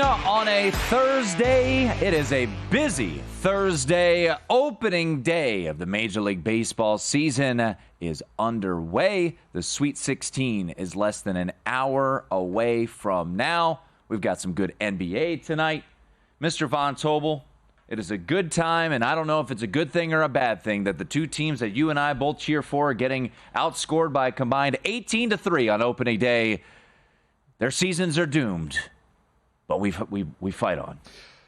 on a Thursday. It is a busy Thursday. Opening day of the Major League Baseball season is underway. The Sweet 16 is less than an hour away from now. We've got some good NBA tonight. Mr. Von Tobel, it is a good time, and I don't know if it's a good thing or a bad thing that the two teams that you and I both cheer for are getting outscored by a combined 18-3 on opening day. Their seasons are doomed, but we fight on.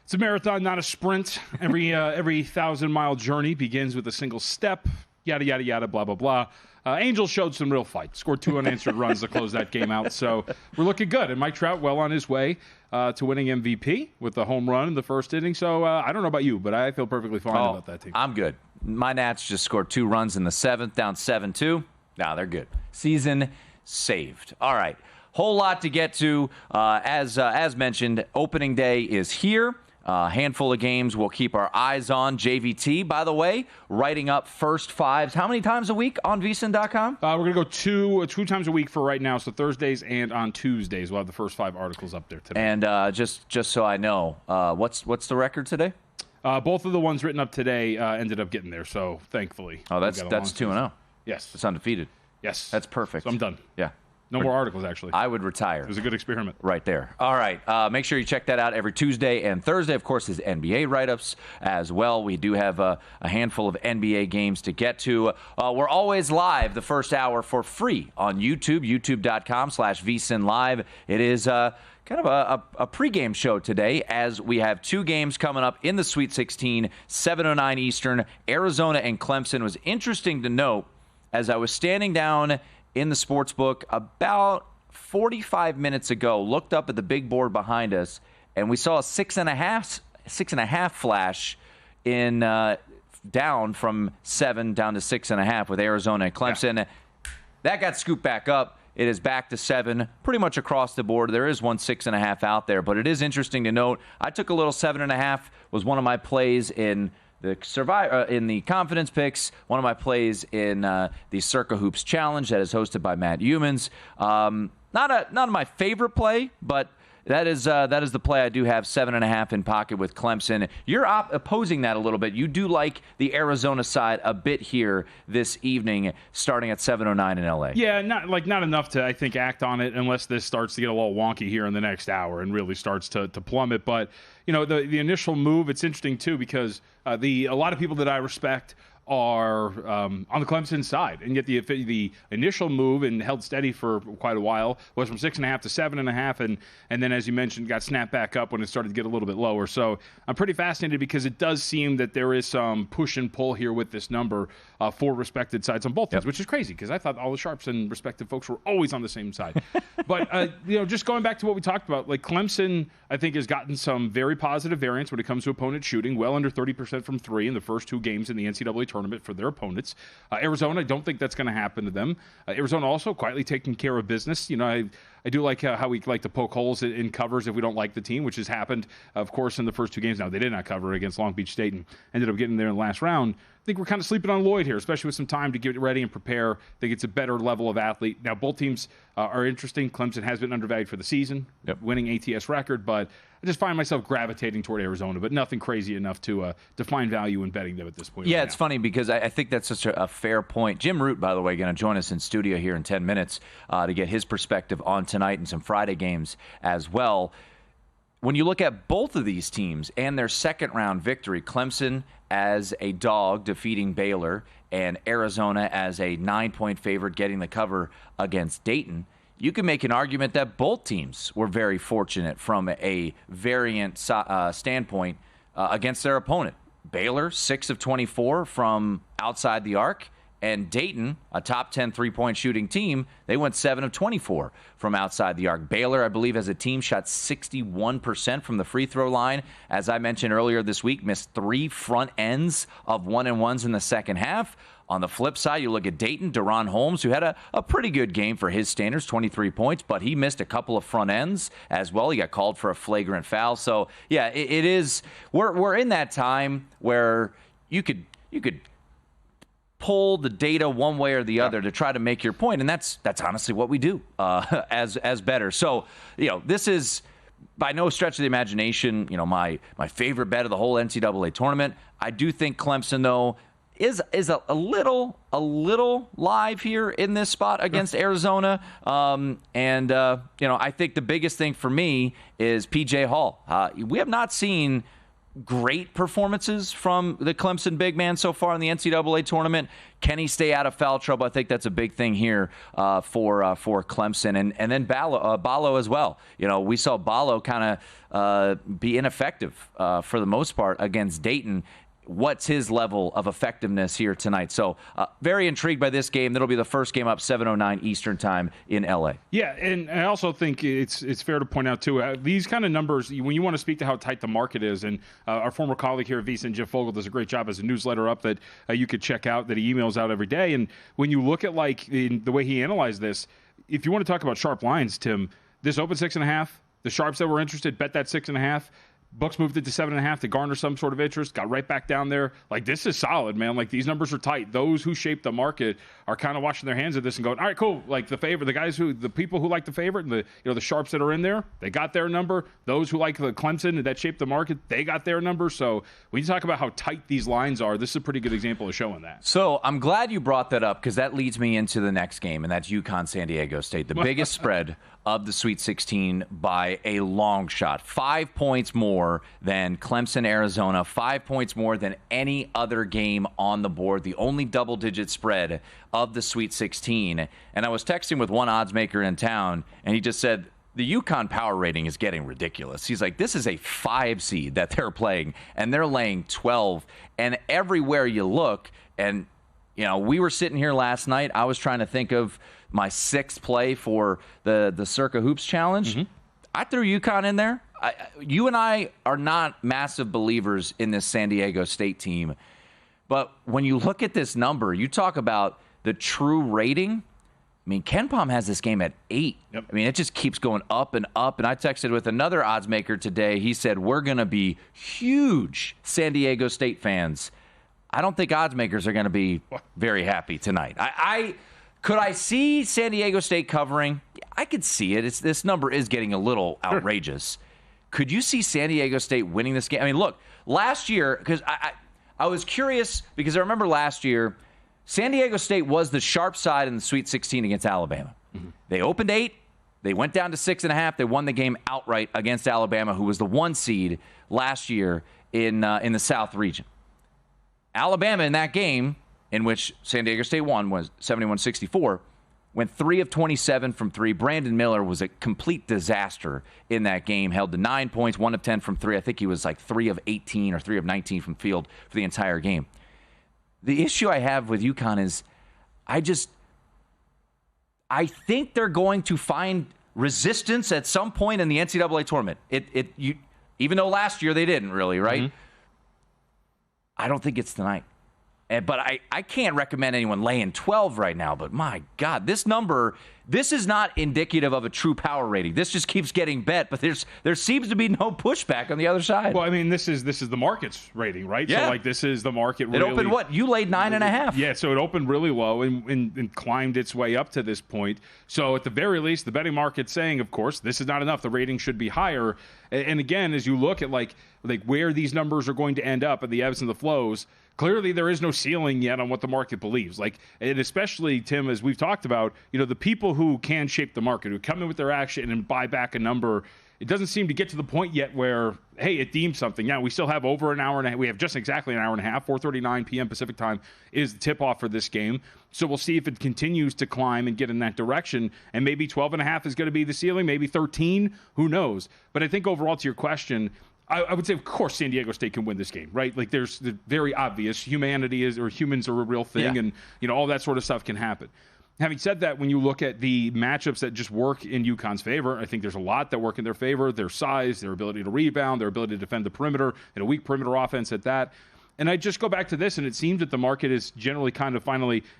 It's a marathon, not a sprint. Every 1,000-mile journey begins with a single step. Yada, yada, yada, blah, blah, blah. Angels showed some real fight. Scored 2 unanswered runs to close that game out. So we're looking good. And Mike Trout well on his way to winning MVP with the home run in the first inning. So I don't know about you, but I feel perfectly fine about that team. I'm good. My Nats just scored 2 runs in the 7th, down 7-2. Nah, they're good. Season saved. All right. Whole lot to get to. As mentioned, opening day is here. A handful of games we'll keep our eyes on. JVT, by the way, writing up first fives. How many times a week on VSiN.com? We're going to go two times a week for right now. So Thursdays and on Tuesdays, we'll have the first 5 articles up there today. And just so I know, what's the record today? Both of the ones written up today ended up getting there. So thankfully. Oh, that's 2-0. Yes. It's undefeated. Yes. That's perfect. So I'm done. Yeah. No more articles, actually. I would retire. It was a good experiment. Right there. All right. Make sure you check that out every Tuesday and Thursday. Of course, his NBA write-ups as well. We do have a handful of NBA games to get to. We're always live the first hour for free on YouTube, youtube.com/VSiN Live. It is kind of a pregame show today as we have 2 games coming up in the Sweet 16, 7:09 Eastern. Arizona and Clemson. It was interesting to note as I was standing down in the sports book about 45 minutes ago, looked up at the big board behind us, and we saw a 6.5 flash in down from 7 down to 6.5 with Arizona and Clemson. Yeah. That got scooped back up. It is back to 7, pretty much across the board. There is one 6.5 out there, but it is interesting to note. I took a little 7.5, was one of my plays in the confidence picks, one of my plays in the Circa Hoops Challenge that is hosted by Matt Humans. Not my favorite play, but that is the play I do have 7.5 in pocket with Clemson. You're opposing that a little bit. You do like the Arizona side a bit here this evening, starting at 7:09 in LA. Yeah, not enough to I think act on it unless this starts to get a little wonky here in the next hour and really starts to plummet. But you know the initial move, it's interesting too because a lot of people that I respect are on the Clemson side, and yet the initial move and held steady for quite a while was from 6.5 to 7.5, and then as you mentioned, got snapped back up when it started to get a little bit lower. So I'm pretty fascinated because it does seem that there is some push and pull here with this number for respected sides on both teams, which is crazy because I thought all the sharps and respected folks were always on the same side. But just going back to what we talked about, like Clemson, I think has gotten some very positive variance when it comes to opponent shooting, well under 30% from 3 in the first 2 games in the NCAA tournament for their opponents. Arizona, I don't think that's going to happen to them. Arizona also quietly taking care of business. You know, I do like how we like to poke holes in covers if we don't like the team, which has happened, of course, in the first 2 games. Now, they did not cover against Long Beach State and ended up getting there in the last round. I think we're kind of sleeping on Lloyd here, especially with some time to get ready and prepare. I think it's a better level of athlete. Now, both teams are interesting. Clemson has been undervalued for the season, winning ATS record, but I just find myself gravitating toward Arizona, but nothing crazy enough to find value in betting them at this point. Yeah, right it's now. Funny because I think that's such a fair point. Jim Root, by the way, going to join us in studio here in 10 minutes to get his perspective on tonight and some Friday games as well. When you look at both of these teams and their second-round victory, Clemson as a dog defeating Baylor and Arizona as a 9-point favorite getting the cover against Dayton, you can make an argument that both teams were very fortunate from a variant standpoint against their opponent. Baylor, 6 of 24 from outside the arc, and Dayton, a top 10 three-point shooting team, they went 7 of 24 from outside the arc. Baylor, I believe, as a team, shot 61% from the free throw line. As I mentioned earlier this week, missed 3 front ends of 1-and-1s in the second half. On the flip side, you look at Dayton, Deron Holmes, who had a pretty good game for his standards, 23 points, but he missed a couple of front ends as well. He got called for a flagrant foul. So, yeah, it is – we're in that time where you could pull the data one way or the other to try to make your point, and that's honestly what we do as better. So, this is by no stretch of the imagination, my favorite bet of the whole NCAA tournament. I do think Clemson, though, is a little live here in this spot against Arizona. I think the biggest thing for me is P.J. Hall. We have not seen great performances from the Clemson big man so far in the NCAA tournament. Can he stay out of foul trouble? I think that's a big thing here for Clemson. And then Ballo as well. We saw Ballo kind of be ineffective for the most part against Dayton. What's his level of effectiveness here tonight? So very intrigued by this game. That'll be the first game up 7:09 Eastern time in LA. Yeah, and I also think it's fair to point out, too, these kind of numbers, when you want to speak to how tight the market is, and our former colleague here at VSiN, Jeff Fogel, does a great job as a newsletter up that you could check out, that he emails out every day. And when you look at the way he analyzed this, if you want to talk about sharp lines, Tim, this open 6.5, the sharps that were interested bet that 6.5. Books moved it to 7.5 to garner some sort of interest, got right back down there. This is solid, man. These numbers are tight. Those who shape the market are kind of washing their hands at this and going, all right, cool. The people who like the favorite and the sharps that are in there, they got their number. Those who like the Clemson that shaped the market, they got their number. So when you talk about how tight these lines are, this is a pretty good example of showing that. So I'm glad you brought that up, because that leads me into the next game, and that's UConn-San Diego State, the biggest spread of the Sweet 16 by a long shot. 5 points more than Clemson, Arizona, 5 points more than any other game on the board, the only double-digit spread of the Sweet 16. And I was texting with one odds maker in town, and he just said, the UConn power rating is getting ridiculous. He's like, this is a 5 seed that they're playing, and they're laying 12. And everywhere you look, and we were sitting here last night, I was trying to think of my 6th play for the Circa Hoops Challenge. Mm-hmm. I threw UConn in there. You and I are not massive believers in this San Diego State team. But when you look at this number, you talk about the true rating. I mean, KenPom has this game at 8. Yep. I mean, it just keeps going up and up. And I texted with another odds maker today. He said, we're going to be huge San Diego State fans. I don't think odds makers are going to be very happy tonight. Could I see San Diego State covering? I could see it. This number is getting a little outrageous. Could you see San Diego State winning this game? I mean, look, last year, because I was curious, because I remember last year, San Diego State was the sharp side in the Sweet 16 against Alabama. Mm-hmm. They opened 8. They went down to 6.5. They won the game outright against Alabama, who was the 1 seed last year in the South region. Alabama in that game, in which San Diego State won, was 71-64, went 3 of 27 from 3. Brandon Miller was a complete disaster in that game, held to 9 points, 1 of 10 from 3. I think he was 3 of 18 or 3 of 19 from field for the entire game. The issue I have with UConn is I think they're going to find resistance at some point in the NCAA tournament. Even though last year they didn't really, right? Mm-hmm. I don't think it's tonight. But I can't recommend anyone laying 12 right now. But my God, this number, this is not indicative of a true power rating. This just keeps getting bet. But there seems to be no pushback on the other side. Well, I mean, this is the market's rating, right? Yeah. So this is the market. Really, it opened what? You laid 9.5. Yeah, so it opened really low and climbed its way up to this point. So at the very least, the betting market's saying, of course, this is not enough. The rating should be higher. And again, as you look at where these numbers are going to end up and the ebbs and the flows, clearly there is no ceiling yet on what the market believes. And especially, Tim, as we've talked about, the people who can shape the market, who come in with their action and buy back a number, it doesn't seem to get to the point yet where, hey, it deems something. Yeah, we still have over an hour and a half. We have just exactly an hour and a half. 4:39 p.m. Pacific time is the tip-off for this game. So we'll see if it continues to climb and get in that direction. And maybe 12.5 is going to be the ceiling, maybe 13. Who knows? But I think overall, to your question, I would say, of course, San Diego State can win this game, right? There's the very obvious humans are a real thing, yeah. And all that sort of stuff can happen. Having said that, when you look at the matchups that just work in UConn's favor, I think there's a lot that work in their favor. Their size, their ability to rebound, their ability to defend the perimeter, and a weak perimeter offense at that. And I just go back to this, and it seems that the market is generally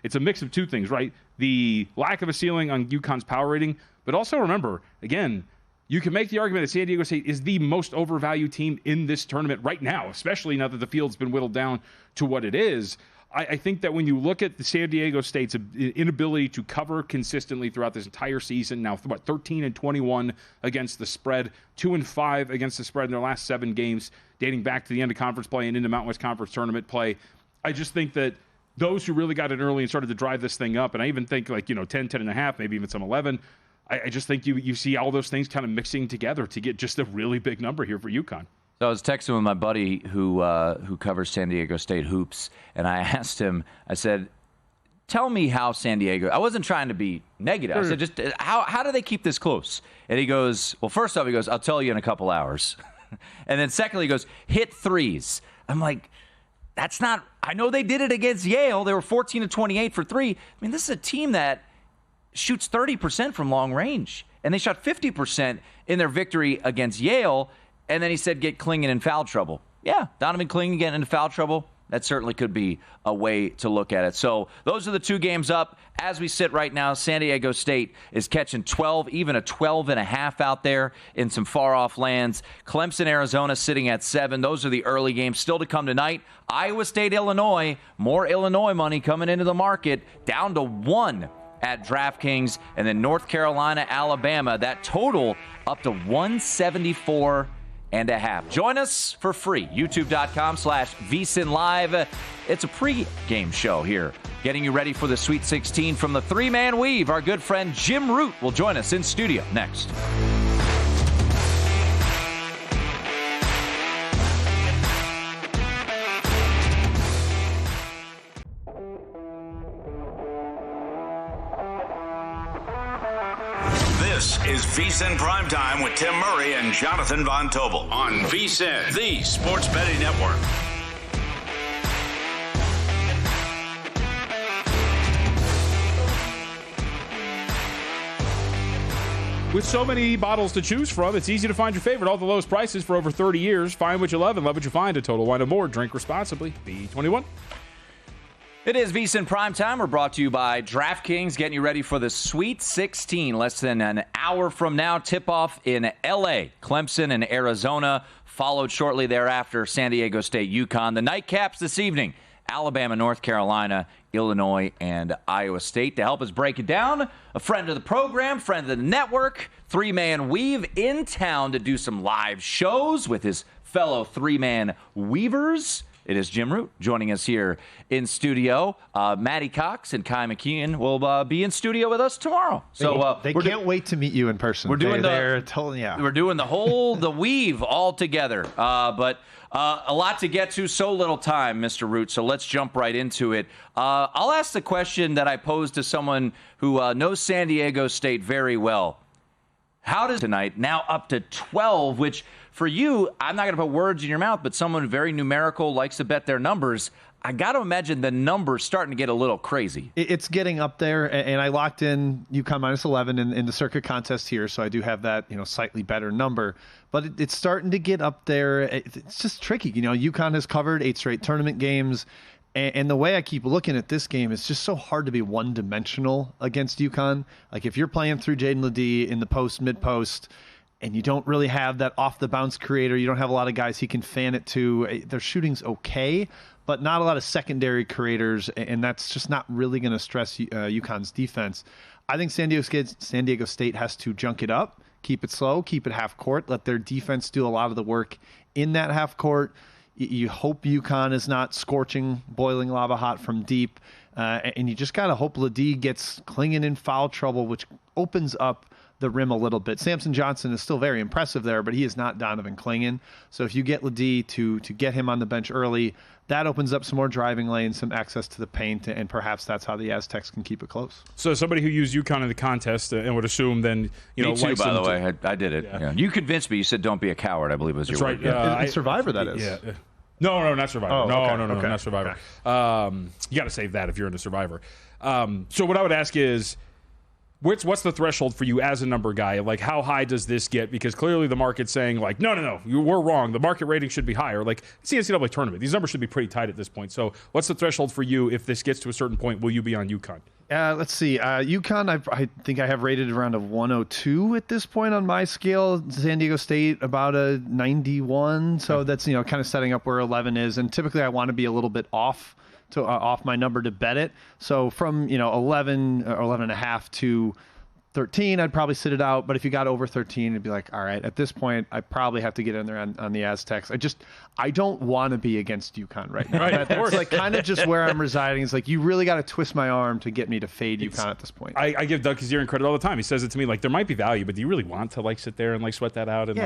it's a mix of two things, right? The lack of a ceiling on UConn's power rating, but also remember, again, you can make the argument that San Diego State is the most overvalued team in this tournament right now, especially now that the field's been whittled down to what it is. I think that when you look at the San Diego State's inability to cover consistently throughout this entire season, now 13-21 against the spread, 2-5 against the spread in their last 7 games, dating back to the end of conference play and into Mountain West Conference tournament play. I just think that those who really got in early and started to drive this thing up, and I even think 10, 10.5, maybe even some 11. I just think you see all those things kind of mixing together to get just a really big number here for UConn. So I was texting with my buddy who covers San Diego State hoops, and I asked him, I said, tell me how San Diego, I wasn't trying to be negative. I said, just how do they keep this close? And he goes, well, first off, he goes, I'll tell you in a couple hours. And then secondly, he goes, hit threes. I'm like, that's not, I know they did it against Yale. They were 14-28 for 3. I mean, this is a team that shoots 30% from long range, and they shot 50% in their victory against Yale. And then he said, get Clingan in foul trouble. Yeah, Donovan Clingan getting into foul trouble. That certainly could be a way to look at it. So those are the 2 games up. As we sit right now, San Diego State is catching 12, even a 12.5 out there in some far-off lands. Clemson, Arizona sitting at 7. Those are the early games still to come tonight. Iowa State, Illinois. More Illinois money coming into the market. Down to 1 at DraftKings. And then North Carolina, Alabama. That total up to 174.5. Join us for free. YouTube.com/VSiN Live. It's a pre-game show here, getting you ready for the Sweet 16 from the 3-man weave. Our good friend Jim Root will join us in studio next. This is VSiN Primetime with Tim Murray and Jonathan Von Tobel on VSiN, the Sports Betting Network. With so many bottles to choose from, it's easy to find your favorite. All the lowest prices for over 30 years. Find what you love and love what you find. A Total Wine & More. Drink responsibly. B21. It is VSiN Primetime. We're brought to you by DraftKings, getting you ready for the Sweet 16. Less than an hour from now, tip-off in L.A., Clemson and Arizona, followed shortly thereafter, San Diego State, UConn. The nightcaps this evening, Alabama, North Carolina, Illinois, and Iowa State. To help us break it down, a friend of the program, friend of the network, 3-man weave in town to do some live shows with his fellow 3-man weavers. It is Jim Root joining us here in studio. Matty Cox and Kai McKeon will be in studio with us tomorrow. So they can't wait to meet you in person. We're doing we're doing the weave all together. But a lot to get to, so little time, Mr. Root. So let's jump right into it. I'll ask the question that I posed to someone who knows San Diego State very well. How does tonight now up to 12, which for you, I'm not going to put words in your mouth, but someone very numerical likes to bet their numbers. I got to imagine the numbers starting to get a little crazy. It's getting up there, and I locked in UConn minus 11 in the circuit contest here, so I do have that slightly better number. But it's starting to get up there. It's just tricky. UConn has covered 8 straight tournament games. And the way I keep looking at this game, it's just so hard to be one-dimensional against UConn. Like, if you're playing through Jaden Ledee in the post, mid-post, and you don't really have that off-the-bounce creator, you don't have a lot of guys he can fan it to, their shooting's okay, but not a lot of secondary creators, and that's just not really going to stress UConn's defense. I think San Diego State has to junk it up, keep it slow, keep it half court, let their defense do a lot of the work in that half court. You hope UConn is not scorching, boiling lava hot from deep. And you just got to hope Ledee gets Clingan in foul trouble, which opens up the rim a little bit. Samson Johnson is still very impressive there, but he is not Donovan Clingan. So if you get Ledee to get him on the bench early, that opens up some more driving lanes, some access to the paint, and perhaps that's how the Aztecs can keep it close. So somebody who used UConn in the contest and would assume then, Me too, by the way. I did it. Yeah. You convinced me. You said don't be a coward, I believe was your word. Right. Survivor, that is. Yeah. No, not Survivor. Oh, no, okay. not Survivor. Okay. You got to save that if you're into Survivor. So what I would ask is, what's the threshold for you as a number guy? Like, how high does this get? Because clearly the market's saying, like, no, we're wrong. The market rating should be higher. Like, it's the NCAA tournament. These numbers should be pretty tight at this point. So what's the threshold for you? If this gets to a certain point, will you be on UConn? Let's see. UConn, I think I have rated around a 102 at this point on my scale. San Diego State, about a 91. So that's, kind of setting up where 11 is. And typically I want to be a little bit off to off my number to bet it. So from 11 or 11.5 to 13, I'd probably sit it out. But if you got over 13, it'd be like, all right, at this point, I probably have to get in there on the Aztecs. I don't want to be against UConn right now. Right, That's like kind of just where I'm residing. It's like, you really got to twist my arm to get me to fade UConn at this point. I give Doug Kazarian credit all the time. He says it to me, like, there might be value, but do you really want to, like, sit there and, like, sweat that out? And,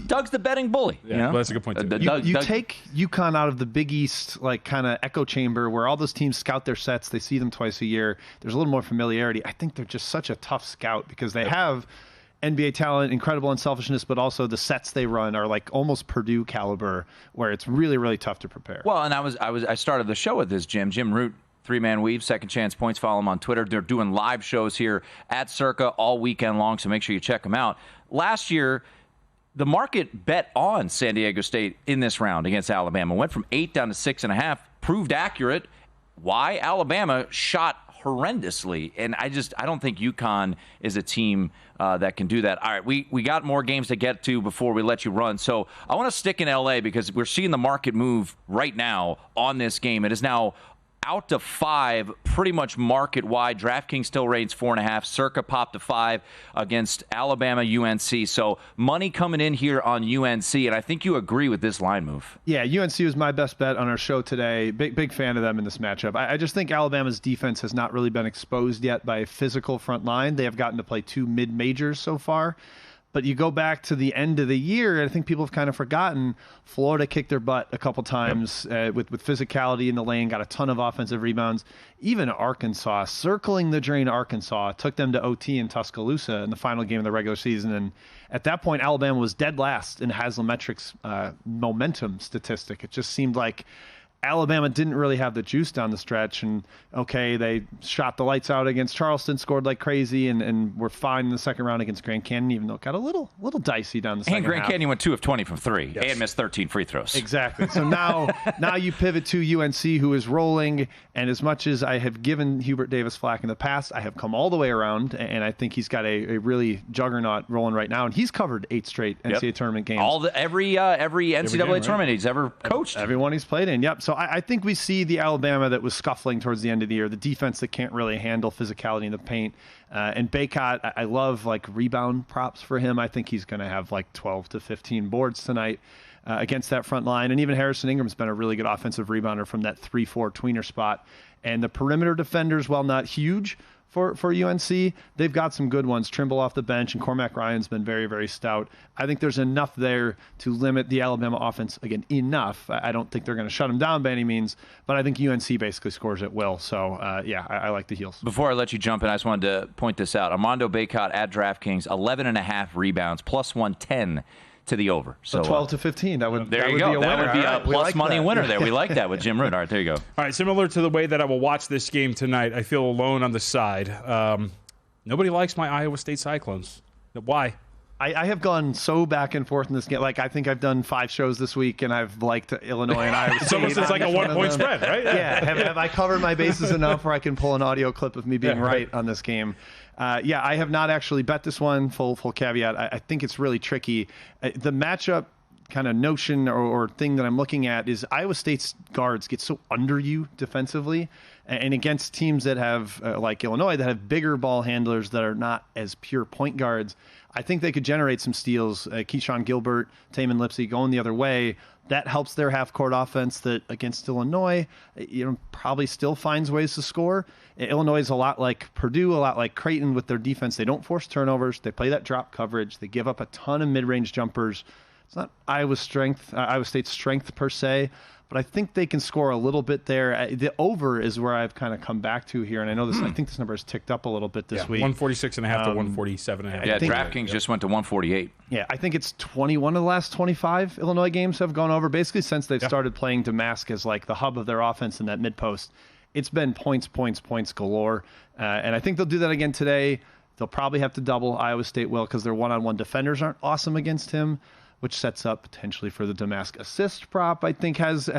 Doug's the betting bully. Yeah, well, that's a good point, too. You take UConn out of the Big East, like, kind of echo chamber where all those teams scout their sets. They see them twice a year. There's a little more familiarity. I think they're just such a tough scout because they have NBA talent, incredible unselfishness, but also the sets they run are like almost Purdue caliber, where it's really, really tough to prepare. Well, and I started the show with this, Jim Root, 3-Man Weave, Second Chance Points. Follow them on Twitter. They're doing live shows here at Circa all weekend long, so make sure you check them out. Last year, the market bet on San Diego State in this round against Alabama. Went from 8 down to 6.5. Proved accurate. Why? Alabama shot horrendously, and I don't think UConn is a team that can do that. All right, we got more games to get to before we let you run, so I want to stick in LA because we're seeing the market move right now on this game. It is now out to 5, pretty much market-wide. DraftKings still rates 4.5. Circa popped to 5 against Alabama, UNC. So money coming in here on UNC, and I think you agree with this line move. Yeah, UNC was my best bet on our show today. Big fan of them in this matchup. I just think Alabama's defense has not really been exposed yet by a physical front line. They have gotten to play 2 mid-majors so far. But you go back to the end of the year, I think people have kind of forgotten, Florida kicked their butt a couple times with physicality in the lane, got a ton of offensive rebounds. Even Arkansas, circling the drain Arkansas, took them to OT in Tuscaloosa in the final game of the regular season. And at that point, Alabama was dead last in Haslametric's momentum statistic. It just seemed like Alabama didn't really have the juice down the stretch, and they shot the lights out against Charleston, scored like crazy, and were fine in the second round against Grand Canyon, even though it got a little dicey down the second And Grand half. Canyon went 2 of 20 from 3 Yes. and missed 13 free throws. Exactly. So now you pivot to UNC, who is rolling, and as much as I have given Hubert Davis flack in the past, I have come all the way around, and I think he's got a really juggernaut rolling right now, and he's covered 8 straight NCAA tournament games. Every NCAA tournament he's ever coached. Everyone he's played in, yep. So I think we see the Alabama that was scuffling towards the end of the year, the defense that can't really handle physicality in the paint. And Baycott, I love like rebound props for him. I think he's going to have like 12 to 15 boards tonight against that front line. And even Harrison Ingram's been a really good offensive rebounder from that 3-4 tweener spot. And the perimeter defenders, while not huge for UNC, they've got some good ones. Trimble off the bench, and Cormac Ryan's been very, very stout. I think there's enough there to limit the Alabama offense, again, enough. I don't think they're going to shut them down by any means, but I think UNC basically scores at will. So, I like the Heels. Before I let you jump in, I just wanted to point this out. Armando Baycott at DraftKings, 11.5 rebounds, plus 110 to the over. So 12 to 15. That would there that you would go. Be a that winner. would be a Right, plus like money that. winner there. We like that with Jim Root. All right, there you go. All right, similar to the way that I will watch this game tonight, I feel alone on the side. Nobody likes my Iowa State Cyclones. Why? I have gone so back and forth in this game. Like, I think I've done 5 shows this week, and I've liked Illinois and Iowa State. It's almost like a 1-point spread, right? Yeah. Have I covered my bases enough where I can pull an audio clip of me being right on this game? I have not actually bet this one. Full caveat. I think it's really tricky. The matchup kind of notion or thing that I'm looking at is Iowa State's guards get so under you defensively, and against teams that have, like Illinois, that have bigger ball handlers that are not as pure point guards, I think they could generate some steals. Keyshawn Gilbert, Taman Lipsey going the other way. That helps their half-court offense that against Illinois, probably still finds ways to score. Illinois is a lot like Purdue, a lot like Creighton with their defense. They don't force turnovers. They play that drop coverage. They give up a ton of mid-range jumpers. It's not Iowa State's strength per se, but I think they can score a little bit there. The over is where I've kind of come back to here, and I know this. I think this number has ticked up a little bit this week. 146.5 to 147.5. Yeah, DraftKings just went to 148. Yeah, I think it's 21 of the last 25 Illinois games have gone over, basically since they've started playing Damask as like the hub of their offense in that mid-post. It's been points galore, and I think they'll do that again today. They'll probably have to double. Iowa State will, because their one-on-one defenders aren't awesome against him, which sets up potentially for the Damask assist prop. I think has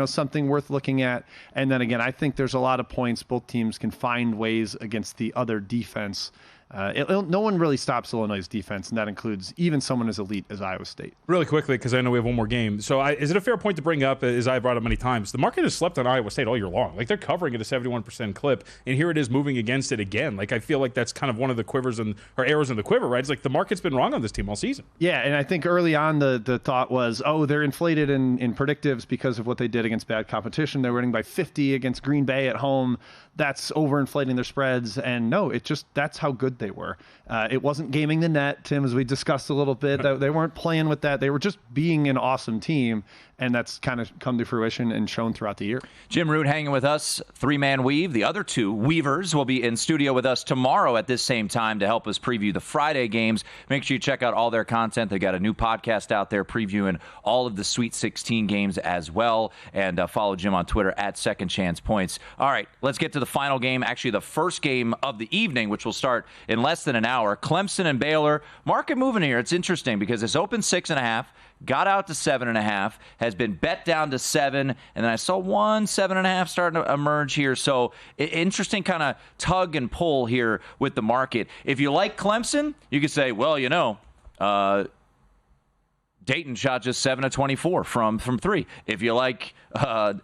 something worth looking at. And then again, I think there's a lot of points. Both teams can find ways against the other defense. No one really stops Illinois' defense, and that includes even someone as elite as Iowa State. Really quickly, because I know we have one more game. So is it a fair point to bring up, as I brought up many times, the market has slept on Iowa State all year long. Like, they're covering at a 71% clip, and here it is moving against it again. Like, I feel like that's kind of one of the arrows in the quiver, right? It's like the market's been wrong on this team all season. Yeah, and I think early on the thought was, they're inflated in predictives because of what they did against bad competition. They're winning by 50 against Green Bay at home. That's overinflating their spreads. And no, that's how good they were. It wasn't gaming the net, Tim, as we discussed a little bit. They weren't playing with that. They were just being an awesome team, and that's kind of come to fruition and shown throughout the year. Jim Root hanging with us, three-man weave. The other two Weavers will be in studio with us tomorrow at this same time to help us preview the Friday games. Make sure you check out all their content. They got a new podcast out there previewing all of the Sweet 16 games as well. And follow Jim on Twitter at Second Chance Points. All right, let's get to the final game, actually the first game of the evening, which will start in less than an hour. Clemson and Baylor. Market moving here. It's interesting because it's open 6.5. Got out to 7.5, has been bet down to 7, and then I saw 7.5 starting to emerge here. So interesting kind of tug and pull here with the market. If you like Clemson, you could say, well, Dayton shot just 7 of 24 from 3. If you like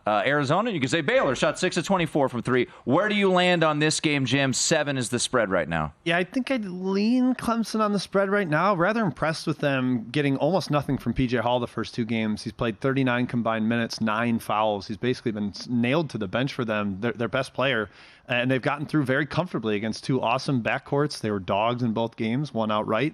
Arizona, you can say Baylor shot 6 of 24 from 3. Where do you land on this game, Jim? 7 is the spread right now. Yeah, I think I'd lean Clemson on the spread right now. Rather impressed with them getting almost nothing from P.J. Hall the first 2 games. He's played 39 combined minutes, 9 fouls. He's basically been nailed to the bench for them, their best player. And they've gotten through very comfortably against 2 awesome backcourts. They were dogs in both games, one outright.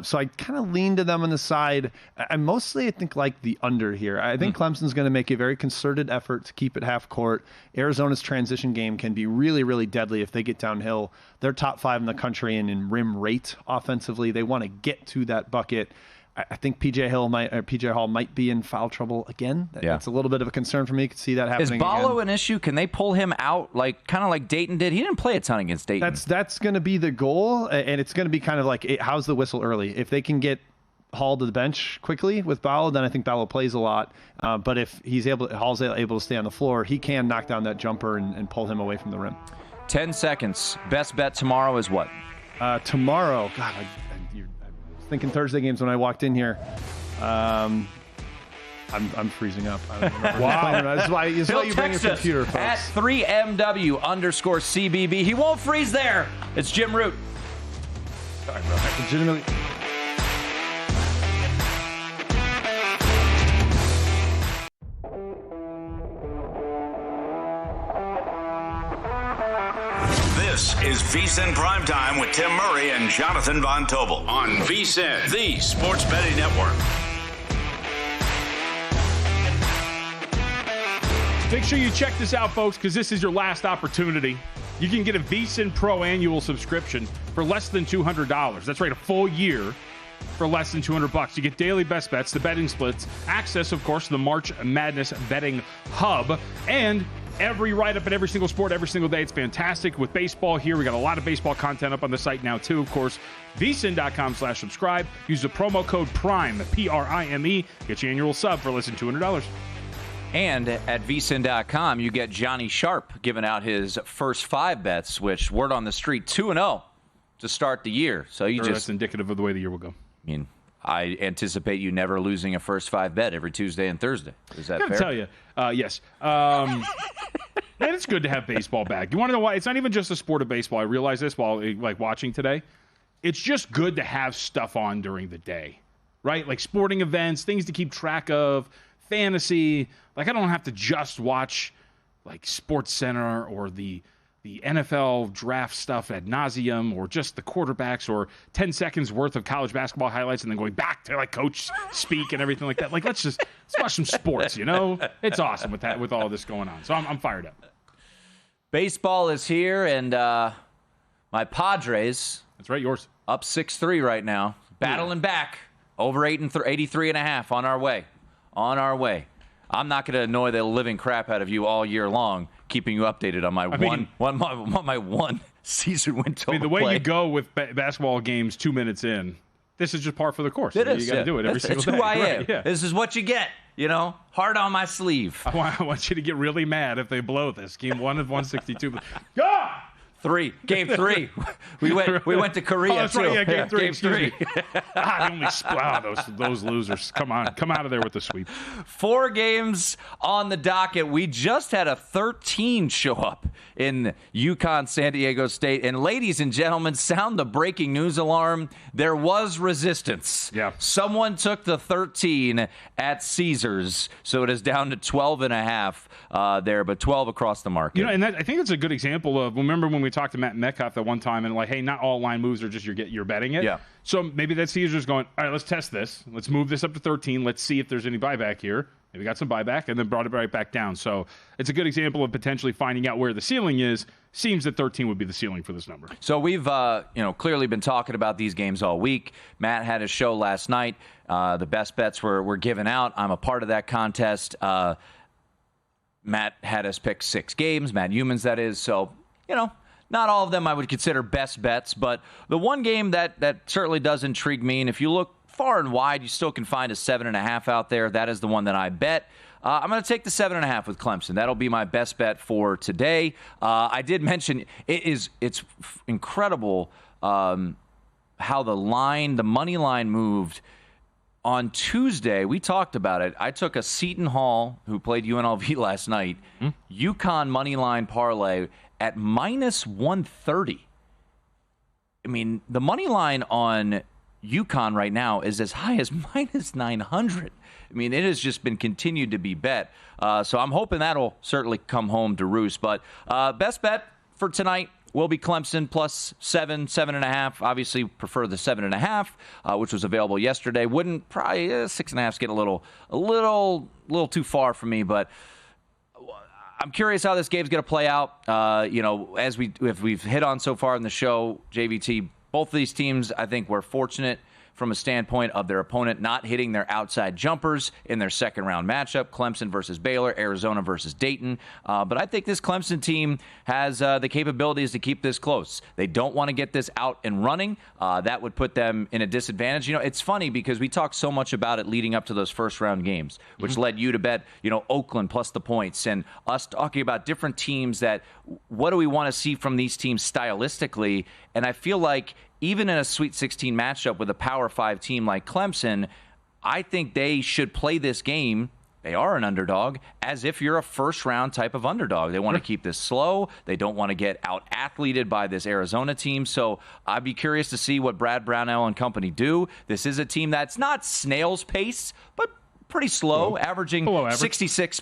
So I kind of lean to them on the side. I think like the under here. I think Clemson's going to make a very concerted effort to keep it half court. Arizona's transition game can be really, really deadly if they get downhill. They're top 5 in the country and in rim rate offensively. They want to get to that bucket. I think P.J. Hall might be in foul trouble again. That's a little bit of a concern for me. You can see that happening. Is Ballo an issue? Can they pull him out kind of like Dayton did? He didn't play a ton against Dayton. That's going to be the goal, and it's going to be kind of like how's the whistle early. If they can get Hall to the bench quickly with Ballo, then I think Ballo plays a lot. But if Hall's able to stay on the floor, he can knock down that jumper and pull him away from the rim. 10 seconds. Best bet tomorrow is what? Tomorrow, God, thinking Thursday games when I walked in here. I'm freezing up. I don't remember. Wow. That's why you bring your computer, folks. At 3MW_CBB. He won't freeze there. It's Jim Root. Sorry, bro. Legitimately. This is VSiN Primetime with Tim Murray and Jonathan Von Tobel on VSiN, the Sports Betting Network. Make sure you check this out, folks, because this is your last opportunity. You can get a VSiN Pro annual subscription for less than $200. That's right, a full year for less than $200. You get daily best bets, the betting splits, access, of course, to the March Madness betting hub, and every write-up in every single sport, every single day. It's fantastic. With baseball here, we got a lot of baseball content up on the site now, too, of course. VSiN.com/subscribe. Use the promo code PRIME, PRIME. Get your annual sub for less than $200. And at VSiN.com, you get Johnny Sharp giving out his first 5 bets, which, word on the street, 2-0 to start the year. So that's indicative of the way the year will go. I anticipate you never losing a first 5 bet every Tuesday and Thursday. Is that fair? I tell you, yes. Man, it's good to have baseball back. You want to know why? It's not even just the sport of baseball. I realized this while watching today. It's just good to have stuff on during the day, right? Like sporting events, things to keep track of, fantasy. Like I don't have to just watch like Sports Center or the NFL draft stuff ad nauseum, or just the quarterbacks, or 10 seconds worth of college basketball highlights and then going back to like coach speak and everything like that. Like let's watch some sports, It's awesome with all this going on. So I'm fired up. Baseball is here, and my Padres. That's right, yours. Up 6-3 right now. Battling back. Over 83.5 on our way. On our way. I'm not going to annoy the living crap out of you all year long, keeping you updated on my one season win total. The way play. you go with basketball games 2 minutes in, this is just par for the course. It is. You got to do it every single day. That's who I am. Right, yeah. This is what you get. Hard on my sleeve. I want you to get really mad if they blow this. Game 1 of 162. God! Game 3. We went to Korea. Oh, that's too. right. Yeah, game 3. Game 3. They only those losers. Come on, come out of there with the sweep. 4 games on the docket. We just had a 13 show up in UConn, San Diego State. And ladies and gentlemen, sound the breaking news alarm. There was resistance. Yeah. Someone took the 13 at Caesars, so it is down to 12.5 there, but 12 across the market. And I think it's a good example of, remember when we talked to Matt Metcalf at one time and like, hey, not all line moves are just you're betting it. Yeah. So maybe that Caesar's going, all right, let's test this. Let's move this up to 13. Let's see if there's any buyback here. Maybe got some buyback and then brought it right back down. So it's a good example of potentially finding out where the ceiling is. Seems that 13 would be the ceiling for this number. So we've clearly been talking about these games all week. Matt had his show last night. The best bets were given out. I'm a part of that contest. Matt had us pick 6 games. Matt Humans, that is. So, not all of them I would consider best bets, but the one game that certainly does intrigue me, and if you look far and wide, you still can find a 7.5 out there. That is the one that I bet. I'm going to take the 7.5 with Clemson. That'll be my best bet for today. I did mention it's incredible how the money line moved. On Tuesday, we talked about it. I took a Seton Hall, who played UNLV last night, UConn money line parlay at minus 130. I mean, the money line on UConn right now is as high as minus 900. I mean, it has just been continued to be bet. So I'm hoping that'll certainly come home to roost. But best bet for tonight will be Clemson plus 7.5. Obviously, prefer the 7.5, which was available yesterday. Wouldn't probably 6.5 get a little too far for me, but I'm curious how this game's going to play out. As we've hit on so far in the show, JVT, both of these teams, I think, were fortunate from a standpoint of their opponent not hitting their outside jumpers in their second round matchup. Clemson versus Baylor, Arizona versus Dayton. But I think this Clemson team has the capabilities to keep this close. They don't want to get this out and running. That would put them in a disadvantage. It's funny because we talked so much about it leading up to those first round games, which led you to bet, Oakland plus the points, and us talking about different teams that what do we want to see from these teams stylistically. And I feel like even in a Sweet 16 matchup with a Power 5 team like Clemson, I think they should play this game, they are an underdog, as if you're a first-round type of underdog. They want to keep this slow. They don't want to get out-athleted by this Arizona team. So I'd be curious to see what Brad Brownell and company do. This is a team that's not snail's pace, but pretty slow, averaging below average. 66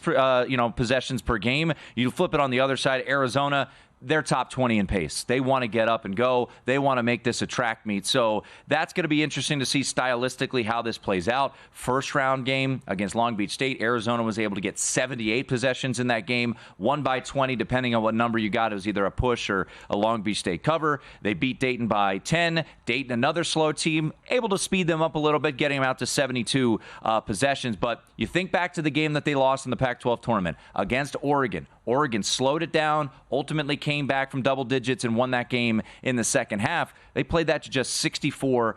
possessions per game. You flip it on the other side, Arizona, they're top 20 in pace. They want to get up and go. They want to make this a track meet. So that's going to be interesting to see stylistically how this plays out. First round game against Long Beach State. Arizona was able to get 78 possessions in that game, won by 20, depending on what number you got. It was either a push or a Long Beach State cover. They beat Dayton by 10. Dayton, another slow team, able to speed them up a little bit, getting them out to 72 possessions. But you think back to the game that they lost in the Pac-12 tournament against Oregon. Oregon slowed it down, ultimately came back from double digits and won that game in the second half. They played that to just 64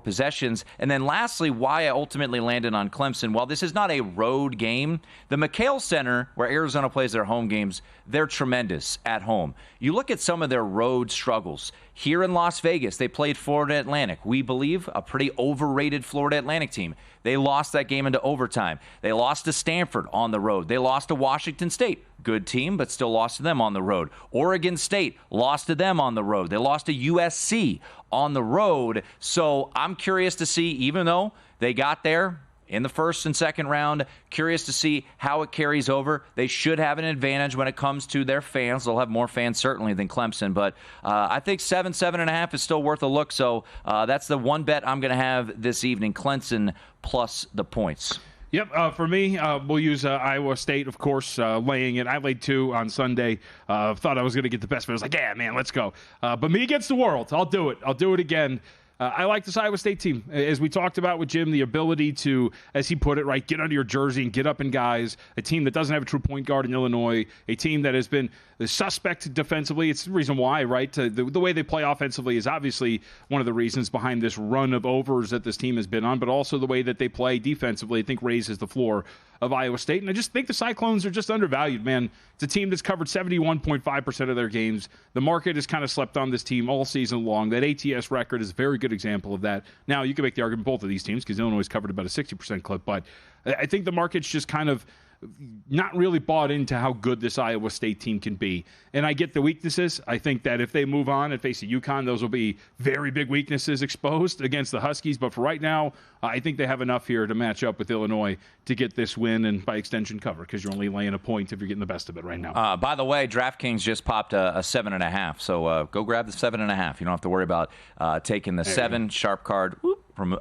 possessions. And then lastly, why I ultimately landed on Clemson. While this is not a road game, the McHale Center, where Arizona plays their home games, they're tremendous at home. You look at some of their road struggles. Here in Las Vegas, they played Florida Atlantic. We believe a pretty overrated Florida Atlantic team. They lost that game into overtime. They lost to Stanford on the road. They lost to Washington State. Good team, but still lost to them on the road. Oregon State lost to them on the road. They lost to USC on the road. So I'm curious to see, even though they got there in the first and second round, curious to see how it carries over. They should have an advantage when it comes to their fans. They'll have more fans certainly than Clemson, but I think 7.5 is still worth a look. So that's the one bet I'm going to have this evening, Clemson plus the points. Yep, for me, we'll use Iowa State, of course, laying it. I laid 2 on Sunday. Thought I was going to get the best, but I was like, yeah, man, let's go. But me against the world, I'll do it. I'll do it again. I like this Iowa State team. As we talked about with Jim, the ability to, as he put it, right, get under your jersey and get up in guys. A team that doesn't have a true point guard in Illinois. A team that has been the suspect defensively. It's the reason why, right? The way they play offensively is obviously one of the reasons behind this run of overs that this team has been on, but also the way that they play defensively, I think, raises the floor of Iowa State. And I just think the Cyclones are just undervalued, man. It's a team that's covered 71.5% of their games. The market has kind of slept on this team all season long. That ATS record is a very good example of that. Now, you can make the argument both of these teams because Illinois has covered about a 60% clip, but I think the market's just kind of not really bought into how good this Iowa State team can be. And I get the weaknesses. I think that if they move on and face a UConn, those will be very big weaknesses exposed against the Huskies. But for right now, I think they have enough here to match up with Illinois to get this win and by extension cover because you're only laying a point if you're getting the best of it right now. By the way, DraftKings just popped a 7.5. So go grab the 7.5. You don't have to worry about taking the 7 sharp card. Whoop, remove.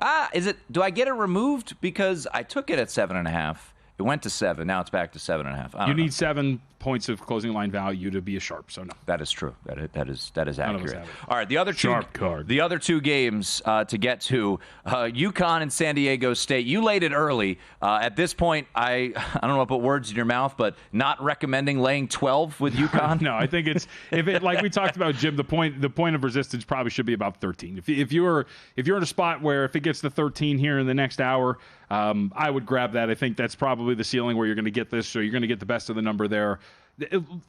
Do I get it removed because I took it at 7.5? It went to 7. Now it's back to 7.5. You need 7 points of closing line value to be a sharp. So no, that is true. That is accurate. All right, the other two games to get to, UConn and San Diego State. You laid it early. At this point, I don't want to put words in your mouth, but not recommending laying 12 with UConn. No, I think it's like we talked about, Jim. The point of resistance probably should be about 13. If you're in a spot where if it gets to 13 here in the next hour, I would grab that. I think that's probably the ceiling where you're going to get this, so you're going to get the best of the number there.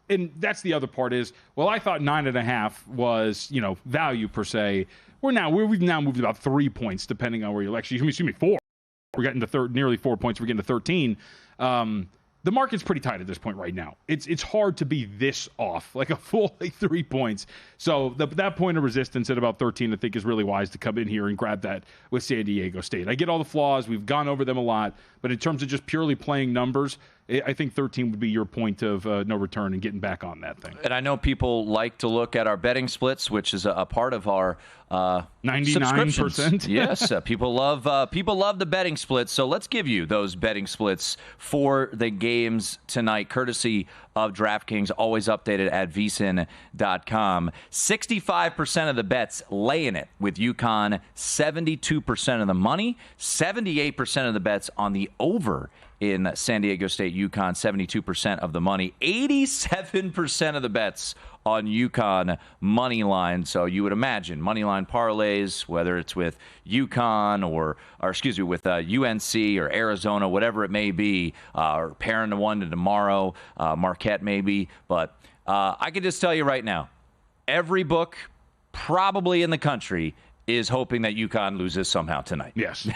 And that's the other part is, well, I thought 9.5 was, value per se. We've now moved about 3 points depending on where you're actually, excuse me, 4. We're getting to nearly 4 points. We're getting to 13. The market's pretty tight at this point right now. It's hard to be this off, like a full 3 points. So that point of resistance at about 13, I think, is really wise to come in here and grab that with San Diego State. I get all the flaws. We've gone over them a lot. But in terms of just purely playing numbers, I think 13 would be your point of no return and getting back on that thing. And I know people like to look at our betting splits, which is a part of our 99%. Yes, people love the betting splits. So let's give you those betting splits for the games tonight, courtesy of DraftKings, always updated at VSiN.com. 65% of the bets laying it with UConn, 72% of the money, 78% of the bets on the over in San Diego State, UConn, 72% of the money, 87% of the bets on UConn money line. So you would imagine money line parlays, whether it's with UConn or with UNC or Arizona, whatever it may be, or pairing the one to tomorrow, Marquette maybe. But I can just tell you right now, every book probably in the country is hoping that UConn loses somehow tonight. Yes.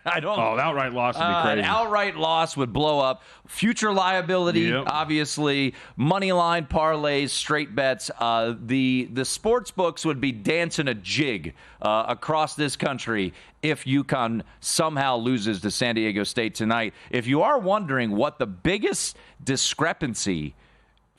I don't. Oh, an outright loss would be crazy. An outright loss would blow up. Future liability, obviously. Money line parlays, straight bets. The sports books would be dancing a jig across this country if UConn somehow loses to San Diego State tonight. If you are wondering what the biggest discrepancy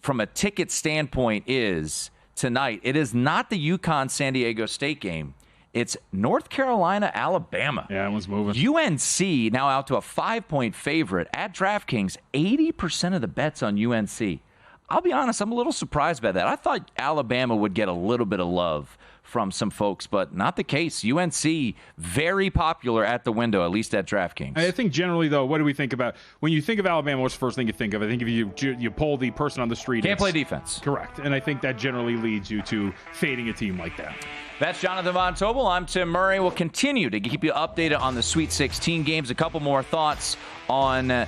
from a ticket standpoint is tonight, it is not the UConn-San Diego State game. It's North Carolina-Alabama. Yeah, it was moving. UNC now out to a 5-point favorite at DraftKings. 80% of the bets on UNC. I'll be honest, I'm a little surprised by that. I thought Alabama would get a little bit of love from some folks, but not the case. UNC, very popular at the window, at least at DraftKings. I think generally, though, what do we think about? When you think of Alabama, what's the first thing you think of? I think if you poll the person on the street. Can't play defense. Correct. And I think that generally leads you to fading a team like that. That's Jonathan Von Tobel. I'm Tim Murray. We'll continue to keep you updated on the Sweet 16 games. A couple more thoughts on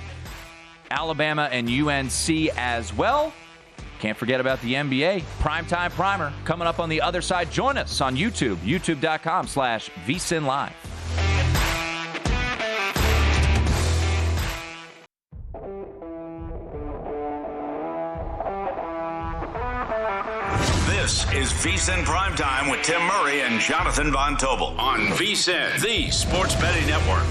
Alabama and UNC as well. Can't forget about the NBA. Primetime Primer coming up on the other side. Join us on YouTube, youtube.com/VSiN Live. This is VSiN Primetime with Tim Murray and Jonathan Von Tobel on VSiN, the Sports Betting Network.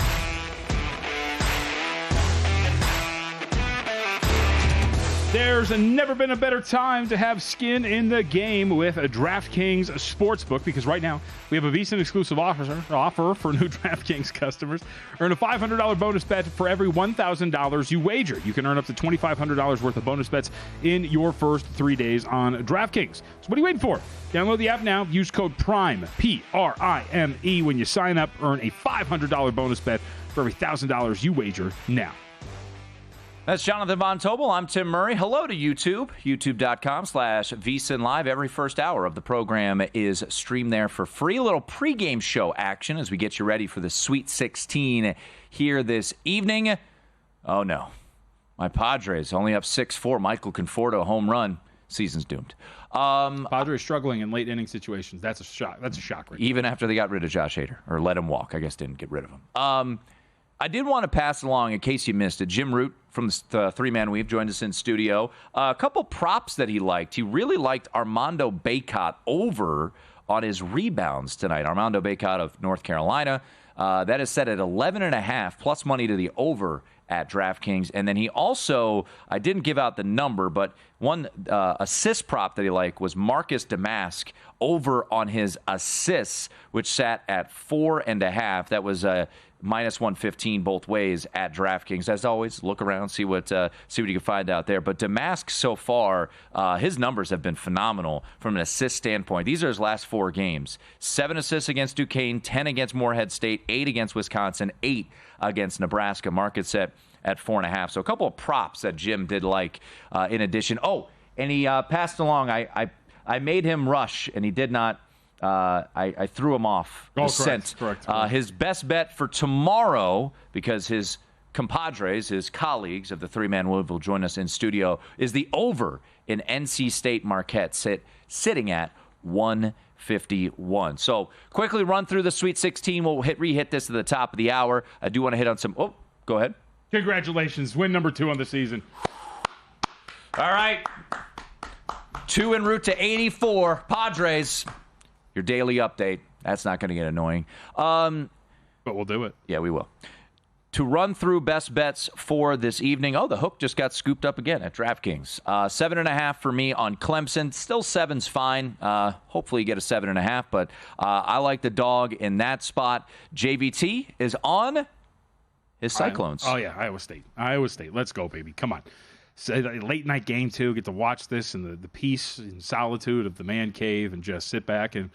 There's never been a better time to have skin in the game with a DraftKings Sportsbook, because right now we have a VSiN exclusive offer for new DraftKings customers. Earn a $500 bonus bet for every $1,000 you wager. You can earn up to $2,500 worth of bonus bets in your first 3 days on DraftKings. So what are you waiting for? Download the app now. Use code PRIME, P-R-I-M-E, when you sign up. Earn a $500 bonus bet for every $1,000 you wager now. That's Jonathan Von Tobel. I'm Tim Murray. Hello to YouTube, youtube.com/VSiN Live. Every first hour of the program is streamed there for free. A little pregame show action as we get you ready for the Sweet 16 here this evening. Oh, no. My Padres only up 6-4. Michael Conforto, home run. Season's doomed. Padres struggling in late inning situations. That's a shock. That's a shock. Right even after they got rid of Josh Hader, or let him walk. I guess didn't get rid of him. I did want to pass along, in case you missed it, Jim Root from the Three-Man Weave joined us in studio. A couple props that he liked. He really liked Armando Bacot over on his rebounds tonight. Armando Bacot of North Carolina. That is set at 11.5 plus money to the over at DraftKings. And then he also, I didn't give out the number, but one assist prop that he liked was Marcus Damask over on his assists, which sat at 4.5. That was minus 115 both ways at DraftKings. As always, look around, see what you can find out there. But Damask so far, his numbers have been phenomenal from an assist standpoint. These are his last 4 games: 7 assists against Duquesne, 10 against Morehead State, 8 against Wisconsin, 8 against Nebraska. Market set at 4.5. So a couple of props that Jim did like in addition. Oh, and he passed along. I made him rush, and he did not. I threw him off the scent. Correct. His best bet for tomorrow, because his compadres, his colleagues of the Three-Man Weave will join us in studio, is the over in NC State Marquette, sitting at 151. So quickly run through the Sweet 16. We'll re-hit this at the top of the hour. I do want to hit on some. Oh, go ahead. Congratulations. Win number 2 on the season. All right. 2 en route to 84. Padres. Your daily update. That's not going to get annoying. But we'll do it. Yeah, we will. To run through best bets for this evening. Oh, the hook just got scooped up again at DraftKings. 7.5 for me on Clemson. Still 7's fine. Hopefully you get a 7.5, but I like the dog in that spot. JVT is on his Cyclones. Iowa State. Let's go, baby. Come on. Late night game, too. Get to watch this in the peace and solitude of the man cave and just sit back and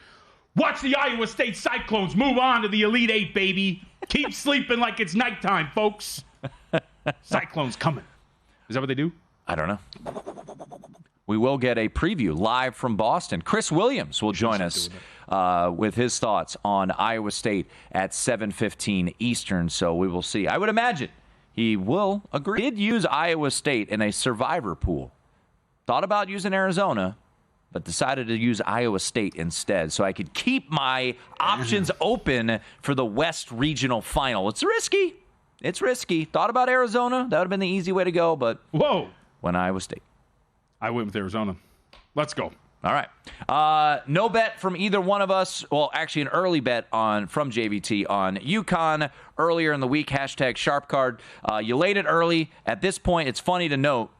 watch the Iowa State Cyclones move on to the Elite Eight, baby. Keep sleeping like it's nighttime, folks. Cyclones coming. Is that what they do? I don't know. We will get a preview live from Boston. Chris Williams will join us with his thoughts on Iowa State at 7:15 Eastern, so we will see. I would imagine he will agree. He did use Iowa State in a survivor pool. Thought about using Arizona, but decided to use Iowa State instead, so I could keep my options open for the West Regional Final. It's risky. Thought about Arizona. That would have been the easy way to go, but went Iowa State. I went with Arizona. Let's go. All right. No bet from either one of us. Well, actually, an early bet from JVT on UConn earlier in the week. Hashtag sharp card. You laid it early. At this point, it's funny to note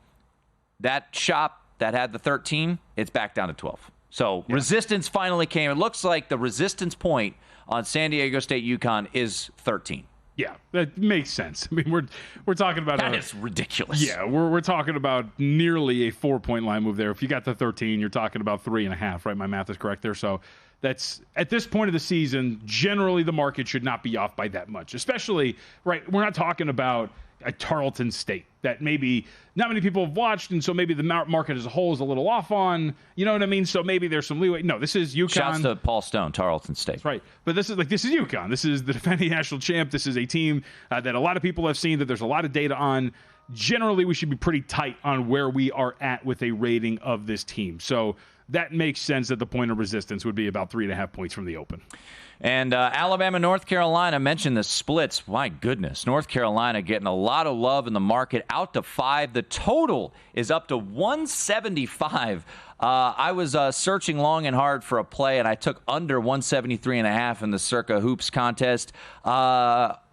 that shop that had the 13, it's back down to 12. So resistance finally came. It looks like the resistance point on San Diego State UConn is 13. Yeah, that makes sense. I mean, we're talking about that is ridiculous. Yeah, we're talking about nearly a 4-point line move there. If you got the 13, you're talking about 3.5, right? My math is correct there. So that's at this point of the season, generally the market should not be off by that much. Especially, right? We're not talking about a Tarleton State that maybe not many people have watched, and so maybe the market as a whole is a little off on. You know what I mean? So maybe there's some leeway. No, this is UConn. Shouts to Paul Stone, Tarleton State. That's right. But this is UConn. This is the defending national champ. This is a team that a lot of people have seen, that there's a lot of data on. Generally, we should be pretty tight on where we are at with a rating of this team. So that makes sense that the point of resistance would be about 3.5 points from the open. And Alabama, North Carolina, mentioned the splits. My goodness, North Carolina getting a lot of love in the market, out to 5. The total is up to 175. I was searching long and hard for a play, and I took under 173.5 in the Circa Hoops contest.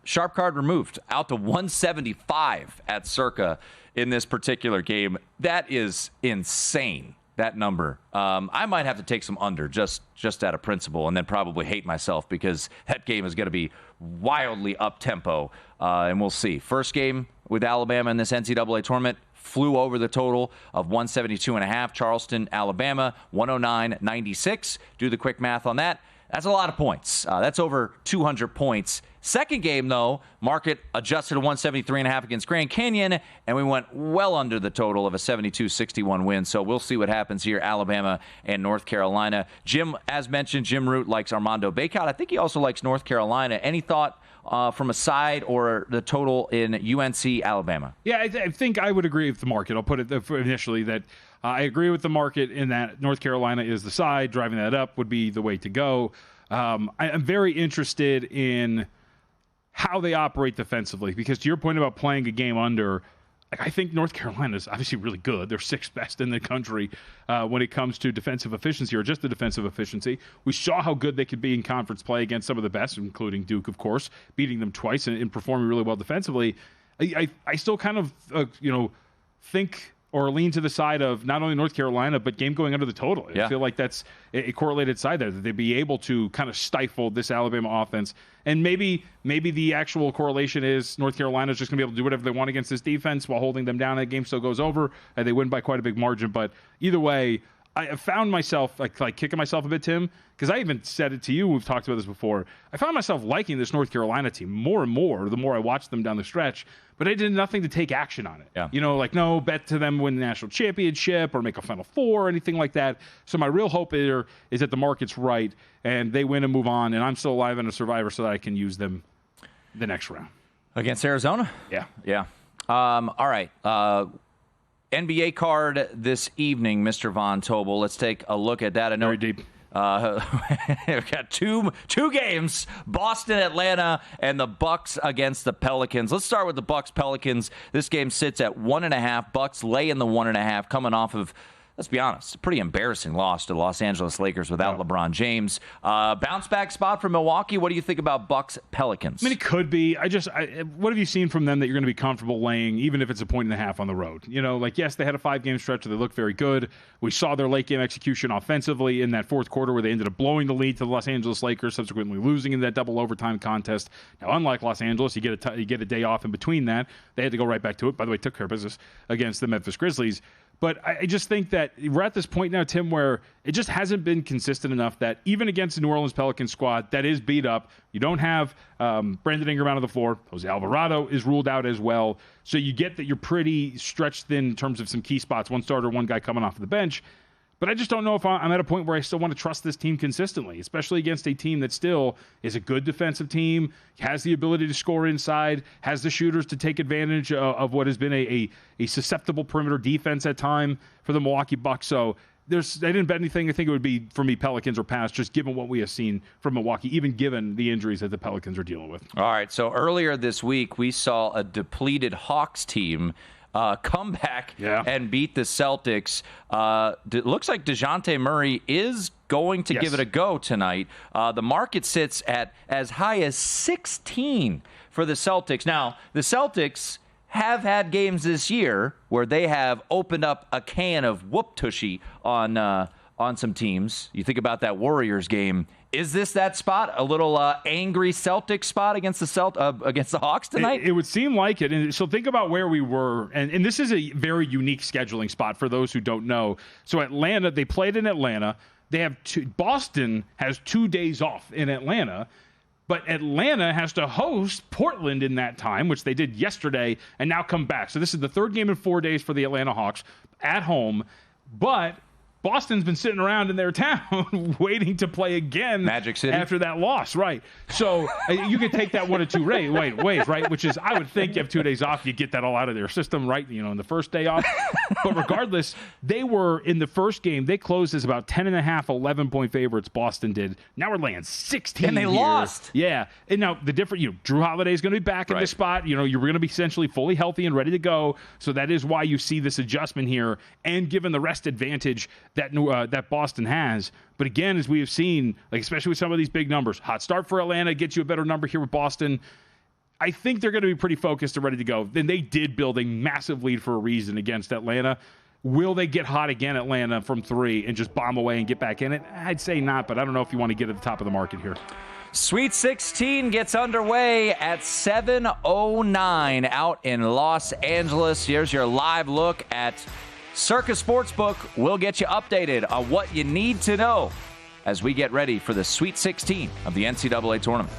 sharp card removed, out to 175 at Circa in this particular game. That is insane, that number. I might have to take some under just out of principle, and then probably hate myself because that game is going to be wildly up-tempo, and we'll see. First game with Alabama in this NCAA tournament, flew over the total of 172.5. Charleston, Alabama, 109.96. Do the quick math on that. That's a lot of points. That's over 200 points. Second game, though, market adjusted to 173.5 against Grand Canyon, and we went well under the total of a 72-61 win. So we'll see what happens here, Alabama and North Carolina. Jim, as mentioned, Jim Root likes Armando Bacot. I think he also likes North Carolina. Any thought from a side or the total in UNC, Alabama? Yeah, I think I would agree with the market. I'll put it initially that I agree with the market in that North Carolina is the side. Driving that up would be the way to go. I'm very interested in how they operate defensively because to your point about playing a game under, I think North Carolina is obviously really good. They're sixth best in the country when it comes to defensive efficiency or just the defensive efficiency. We saw how good they could be in conference play against some of the best, including Duke, of course, beating them twice and performing really well defensively. I still kind of, think or lean to the side of not only North Carolina, but game going under the total. I feel like that's a correlated side there, that they'd be able to kind of stifle this Alabama offense. And maybe the actual correlation is North Carolina's just going to be able to do whatever they want against this defense while holding them down. That game still goes over, and they win by quite a big margin. But either way, I found myself like kicking myself a bit, Tim, because I even said it to you. We've talked about this before. I found myself liking this North Carolina team more and more the more I watched them down the stretch, but I did nothing to take action on it. Yeah. No bet to them win the national championship or make a Final Four or anything like that. So my real hope here is that the market's right and they win and move on, and I'm still alive and a survivor so that I can use them the next round. Against Arizona? Yeah. All right. NBA card this evening, Mr. Von Tobel. Let's take a look at that. I know very deep. We've got two games: Boston, Atlanta, and the Bucks against the Pelicans. Let's start with the Bucks Pelicans. This game sits at 1.5. Bucks lay in the 1.5, coming off of, let's be honest, a pretty embarrassing loss to the Los Angeles Lakers without LeBron James. Bounce back spot for Milwaukee. What do you think about Bucks Pelicans? I mean, it could be. What have you seen from them that you're going to be comfortable laying, even if it's a 1.5 on the road? Yes, they had a 5-game stretch where they looked very good. We saw their late game execution offensively in that fourth quarter where they ended up blowing the lead to the Los Angeles Lakers, subsequently losing in that double overtime contest. Now, unlike Los Angeles, you get a day off in between that. They had to go right back to it. By the way, took care of business against the Memphis Grizzlies. But I just think that we're at this point now, Tim, where it just hasn't been consistent enough that even against the New Orleans Pelicans squad that is beat up, you don't have Brandon Ingram out of the floor. Jose Alvarado is ruled out as well. So you get that you're pretty stretched thin in terms of some key spots, one starter, one guy coming off the bench. But I just don't know if I'm at a point where I still want to trust this team consistently, especially against a team that still is a good defensive team, has the ability to score inside, has the shooters to take advantage of what has been a susceptible perimeter defense at time for the Milwaukee Bucks. So I didn't bet anything. I think it would be, for me, Pelicans or pass, just given what we have seen from Milwaukee, even given the injuries that the Pelicans are dealing with. All right, so earlier this week, we saw a depleted Hawks team come back and beat the Celtics. It looks like DeJounte Murray is going to give it a go tonight. The market sits at as high as 16 for the Celtics. Now, the Celtics have had games this year where they have opened up a can of whoop tushy on some teams. You think about that Warriors game. Is this that spot? A little angry Celtics spot against the Hawks tonight? It would seem like it. And so think about where we were. And this is a very unique scheduling spot for those who don't know. So Atlanta, they played in Atlanta. Boston has 2 days off in Atlanta. But Atlanta has to host Portland in that time, which they did yesterday, and now come back. So this is the third game in 4 days for the Atlanta Hawks at home. But Boston's been sitting around in their town waiting to play again. Magic City. After that loss, right. So you could take that one of two ways, right? Which is, I would think you have 2 days off, you get that all out of their system, right? In the first day off. But regardless, they were, in the first game, they closed as about 10.5, 11-point favorites, Boston did. Now we're laying 16 And they here. lost. Yeah. And now the different, Drew Holiday is going to be back in this spot. You're going to be essentially fully healthy and ready to go. So that is why you see this adjustment here. And given the rest advantage that Boston has. But again, as we have seen, especially with some of these big numbers, hot start for Atlanta, gets you a better number here with Boston. I think they're going to be pretty focused and ready to go. Then they did build a massive lead for a reason against Atlanta. Will they get hot again, Atlanta, from 3 and just bomb away and get back in it? I'd say not, but I don't know if you want to get at the top of the market here. Sweet 16 gets underway at 7:09 out in Los Angeles. Here's your live look at Circa Sportsbook. We'll get you updated on what you need to know as we get ready for the Sweet 16 of the NCAA tournament.